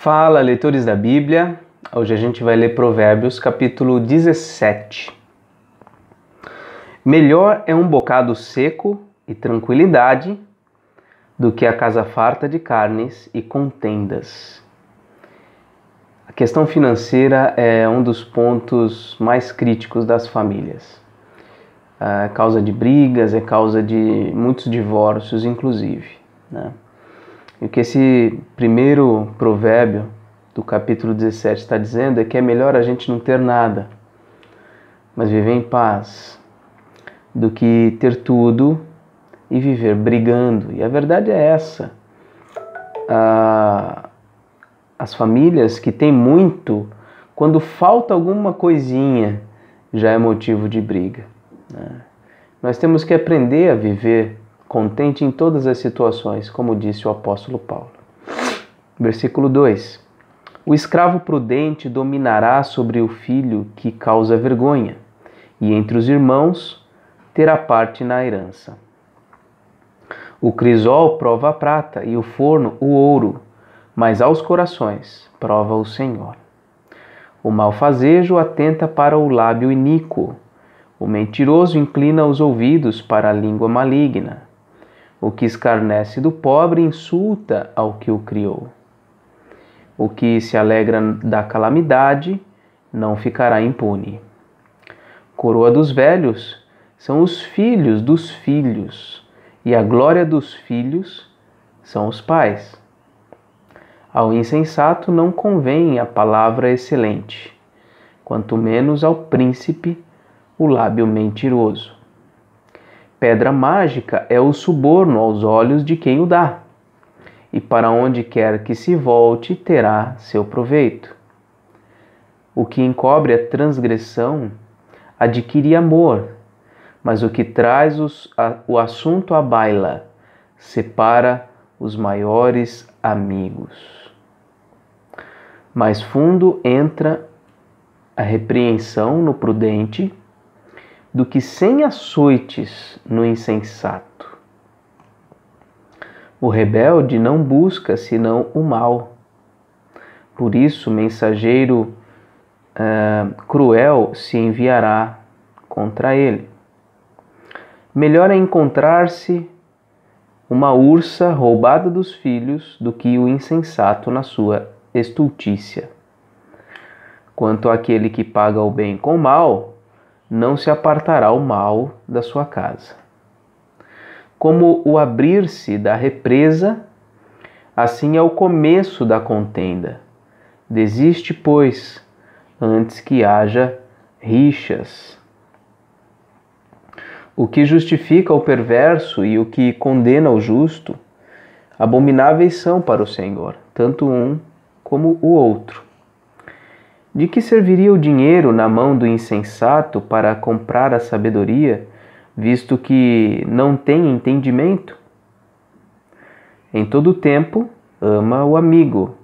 Fala, leitores da Bíblia. Hoje a gente vai ler Provérbios, capítulo 17. Melhor é um bocado seco e tranquilidade do que a casa farta de carnes e contendas. A questão financeira é um dos pontos mais críticos das famílias. É causa de brigas, é causa de muitos divórcios, inclusive, né? E o que esse primeiro provérbio do capítulo 17 está dizendo é que é melhor a gente não ter nada, mas viver em paz, do que ter tudo e viver brigando. E a verdade é essa. As famílias que têm muito, quando falta alguma coisinha, já é motivo de briga, né? Nós temos que aprender a viver contente em todas as situações, como disse o apóstolo Paulo. Versículo 2. O escravo prudente dominará sobre o filho que causa vergonha, e entre os irmãos terá parte na herança. O crisol prova a prata e o forno o ouro, mas aos corações prova o Senhor. O malfazejo atenta para o lábio iníquo, o mentiroso inclina os ouvidos para a língua maligna. O que escarnece do pobre insulta ao que o criou. O que se alegra da calamidade não ficará impune. Coroa dos velhos são os filhos dos filhos, e a glória dos filhos são os pais. Ao insensato não convém a palavra excelente, quanto menos ao príncipe o lábio mentiroso. Pedra mágica é o suborno aos olhos de quem o dá, e para onde quer que se volte terá seu proveito. O que encobre a transgressão adquire amor, mas o que traz o assunto à baila separa os maiores amigos. Mais fundo entra a repreensão no prudente do que 100 açoites no insensato. O rebelde não busca senão o mal. Por isso, mensageiro cruel se enviará contra ele. Melhor é encontrar-se uma ursa roubada dos filhos do que o insensato na sua estultícia. Quanto àquele que paga o bem com o mal, não se apartará o mal da sua casa. Como o abrir-se da represa, assim é o começo da contenda. Desiste, pois, antes que haja rixas. O que justifica o perverso e o que condena o justo, abomináveis são para o Senhor, tanto um como o outro. De que serviria o dinheiro na mão do insensato para comprar a sabedoria, visto que não tem entendimento? Em todo tempo ama o amigo,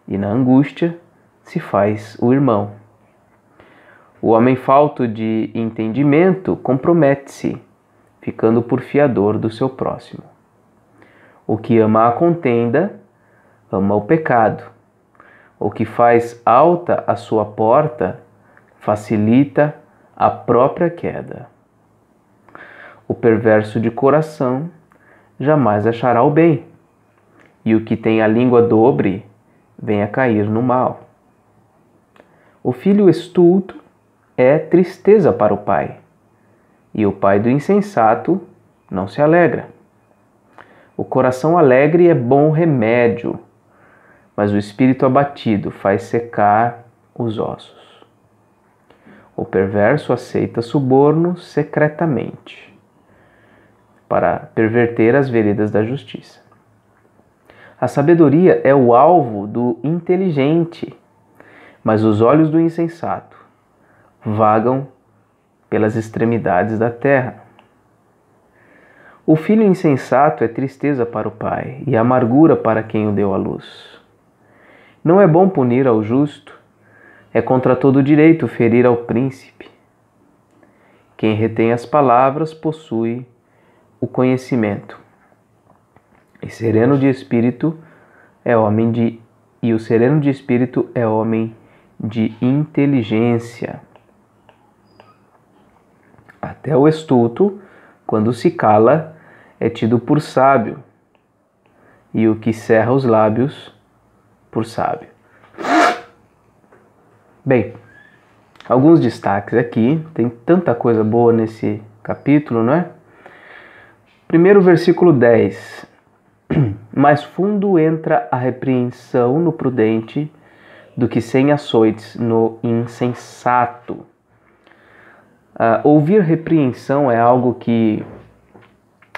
e na angústia se faz o irmão. O homem falto de entendimento compromete-se, ficando por fiador do seu próximo. O que ama a contenda, ama o pecado. O que faz alta a sua porta, facilita a própria queda. O perverso de coração jamais achará o bem, e o que tem a língua dobre vem a cair no mal. O filho estulto é tristeza para o pai, e o pai do insensato não se alegra. O coração alegre é bom remédio, mas o espírito abatido faz secar os ossos. O perverso aceita suborno secretamente, para perverter as veredas da justiça. A sabedoria é o alvo do inteligente, mas os olhos do insensato vagam pelas extremidades da terra. O filho insensato é tristeza para o pai e amargura para quem o deu à luz. Não é bom punir ao justo, é contra todo direito ferir ao príncipe. Quem retém as palavras possui o conhecimento, e sereno de espírito é homem de e o sereno de espírito é homem de inteligência. Até o estulto, quando se cala, é tido por sábio, e o que cerra os lábios, por sábio. Bem, alguns destaques aqui, tem tanta coisa boa nesse capítulo, não é? Primeiro, versículo 10. Mais fundo entra a repreensão no prudente do que 100 açoites no insensato. Ouvir repreensão é algo que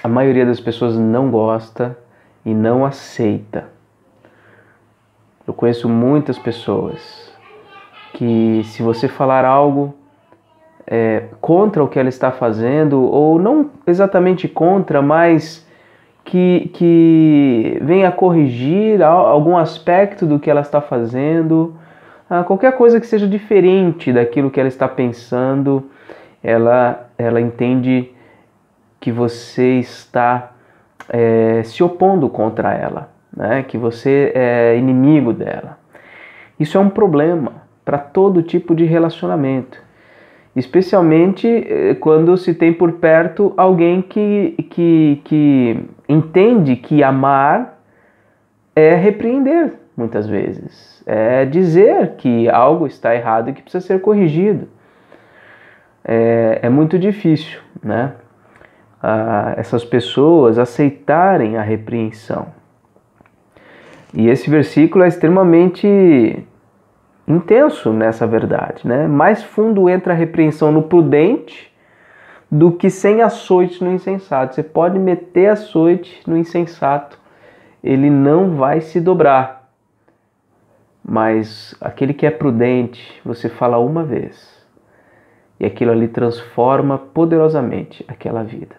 a maioria das pessoas não gosta e não aceita. Eu conheço muitas pessoas que, se você falar algo contra o que ela está fazendo, ou não exatamente contra, mas que venha corrigir algum aspecto do que ela está fazendo, qualquer coisa que seja diferente daquilo que ela está pensando, ela entende que você está se opondo contra ela, né? Que você é inimigo dela. Isso é um problema para todo tipo de relacionamento, especialmente quando se tem por perto alguém que entende que amar é repreender, muitas vezes, é dizer que algo está errado e que precisa ser corrigido. É muito difícil, né? Essas pessoas aceitarem a repreensão. E esse versículo é extremamente intenso nessa verdade, né? Mais fundo entra a repreensão no prudente do que 100 açoites no insensato. Você pode meter açoite no insensato, ele não vai se dobrar. Mas aquele que é prudente, você fala uma vez, e aquilo ali transforma poderosamente aquela vida.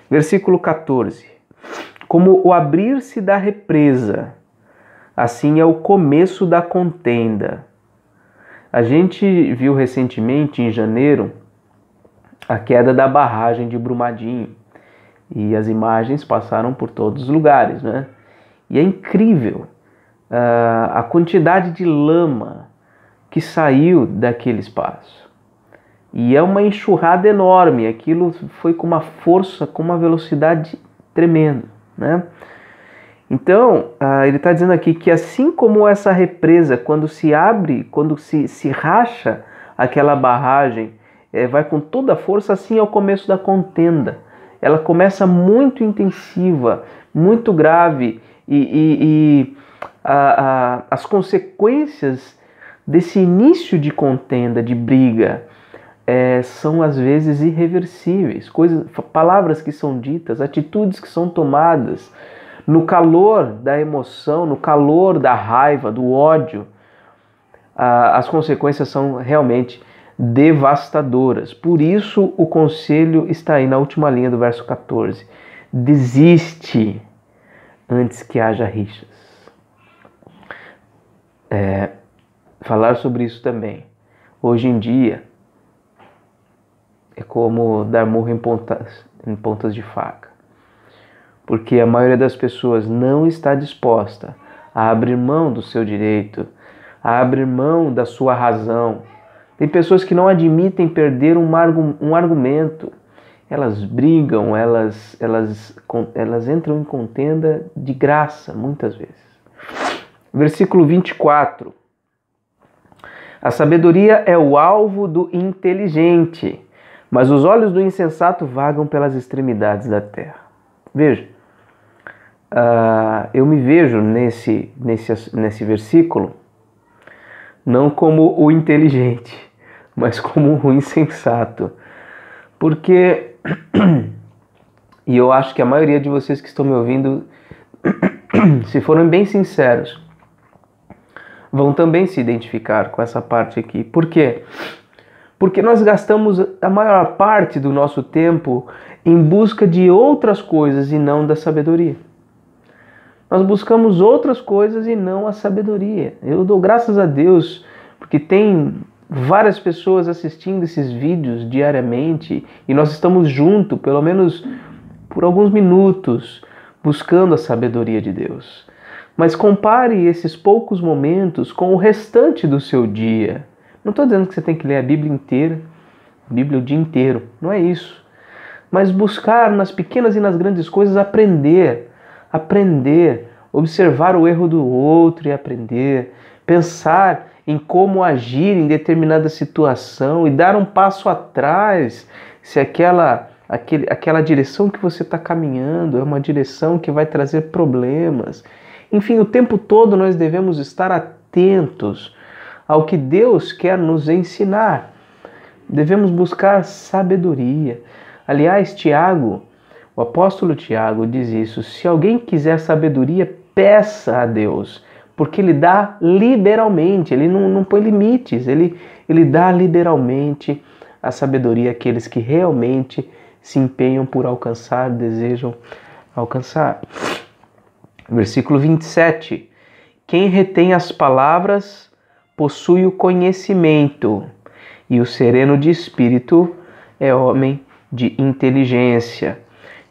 Versículo 14. Como o abrir-se da represa, assim é o começo da contenda. A gente viu recentemente, em janeiro, a queda da barragem de Brumadinho. E as imagens passaram por todos os lugares, né? E é incrível a quantidade de lama que saiu daquele espaço. E é uma enxurrada enorme, aquilo foi com uma força, com uma velocidade tremenda, né? Então, ele está dizendo aqui que assim como essa represa, quando se abre, quando se racha aquela barragem, vai com toda a força, assim é o começo da contenda. Ela começa muito intensiva, muito grave, e as consequências desse início de contenda, de briga, são às vezes irreversíveis, palavras que são ditas, atitudes que são tomadas, no calor da emoção, no calor da raiva, do ódio, as consequências são realmente devastadoras. Por isso o conselho está aí na última linha do verso 14. Desiste antes que haja rixas. Falar sobre isso também. Hoje em dia é como dar murro em pontas de faca. Porque a maioria das pessoas não está disposta a abrir mão do seu direito, a abrir mão da sua razão. Tem pessoas que não admitem perder um argumento. Elas brigam, elas entram em contenda de graça, muitas vezes. Versículo 24. A sabedoria é o alvo do inteligente, mas os olhos do insensato vagam pelas extremidades da terra. Veja, eu me vejo nesse versículo não como o inteligente, mas como o insensato. Porque, e eu acho que a maioria de vocês que estão me ouvindo, se forem bem sinceros, vão também se identificar com essa parte aqui. Por quê? Porque nós gastamos a maior parte do nosso tempo em busca de outras coisas e não da sabedoria. Nós buscamos outras coisas e não a sabedoria. Eu dou graças a Deus porque tem várias pessoas assistindo esses vídeos diariamente e nós estamos juntos, pelo menos por alguns minutos, buscando a sabedoria de Deus. Mas compare esses poucos momentos com o restante do seu dia. Não estou dizendo que você tem que ler a Bíblia inteira, a Bíblia o dia inteiro. Não é isso. Mas buscar nas pequenas e nas grandes coisas aprender, observar o erro do outro e aprender, pensar em como agir em determinada situação e dar um passo atrás se aquela direção que você está caminhando é uma direção que vai trazer problemas. Enfim, o tempo todo nós devemos estar atentos ao que Deus quer nos ensinar. Devemos buscar sabedoria. Aliás, Tiago, o apóstolo Tiago diz isso: se alguém quiser sabedoria, peça a Deus, porque Ele dá liberalmente, Ele não põe limites, Ele dá liberalmente a sabedoria àqueles que realmente se empenham por alcançar, desejam alcançar. Versículo 27. Quem retém as palavras possui o conhecimento, e o sereno de espírito é homem de inteligência.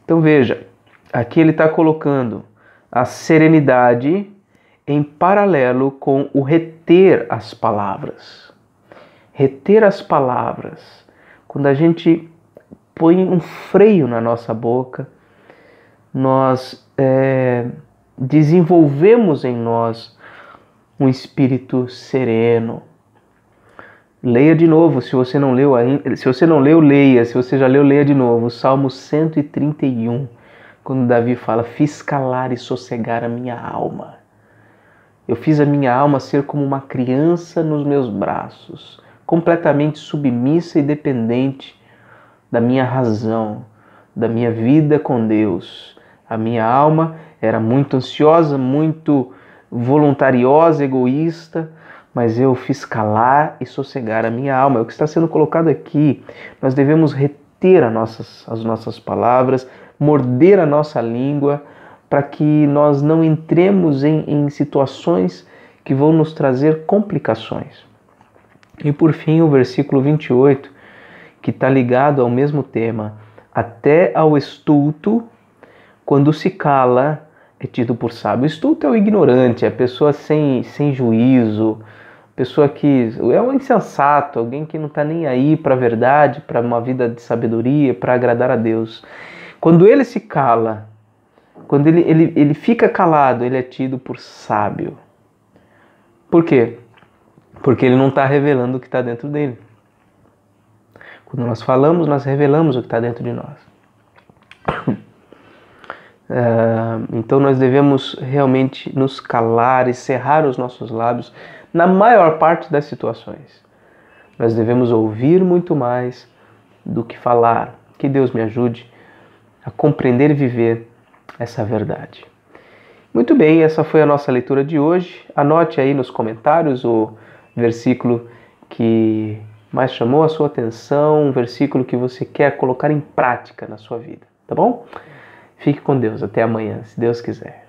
Então veja, aqui ele está colocando a serenidade em paralelo com o reter as palavras. Reter as palavras. Quando a gente põe um freio na nossa boca, nós desenvolvemos em nós um espírito sereno. Leia de novo, se você não leu ainda, se você não leu, leia, se você já leu, leia de novo, o Salmo 131, quando Davi fala: fiz calar e sossegar a minha alma. Eu fiz a minha alma ser como uma criança nos meus braços, completamente submissa e dependente da minha razão, da minha vida com Deus. A minha alma era muito ansiosa, muito voluntariosa, egoísta, mas eu fiz calar e sossegar a minha alma. É o que está sendo colocado aqui. Nós devemos reter as nossas palavras, morder a nossa língua, para que nós não entremos em situações que vão nos trazer complicações. E por fim, o versículo 28, que está ligado ao mesmo tema: até ao estulto, quando se cala, é tido por sábio. O estulto é o ignorante, é a pessoa sem juízo, pessoa que é um insensato, alguém que não está nem aí para a verdade, para uma vida de sabedoria, para agradar a Deus. Quando ele se cala, quando ele fica calado, ele é tido por sábio. Por quê? Porque ele não está revelando o que está dentro dele. Quando nós falamos, nós revelamos o que está dentro de nós. Então nós devemos realmente nos calar e cerrar os nossos lábios na maior parte das situações. Nós devemos ouvir muito mais do que falar. Que Deus me ajude a compreender e viver essa verdade. Muito bem, essa foi a nossa leitura de hoje. Anote aí nos comentários o versículo que mais chamou a sua atenção, um versículo que você quer colocar em prática na sua vida, tá bom? Fique com Deus, até amanhã, se Deus quiser.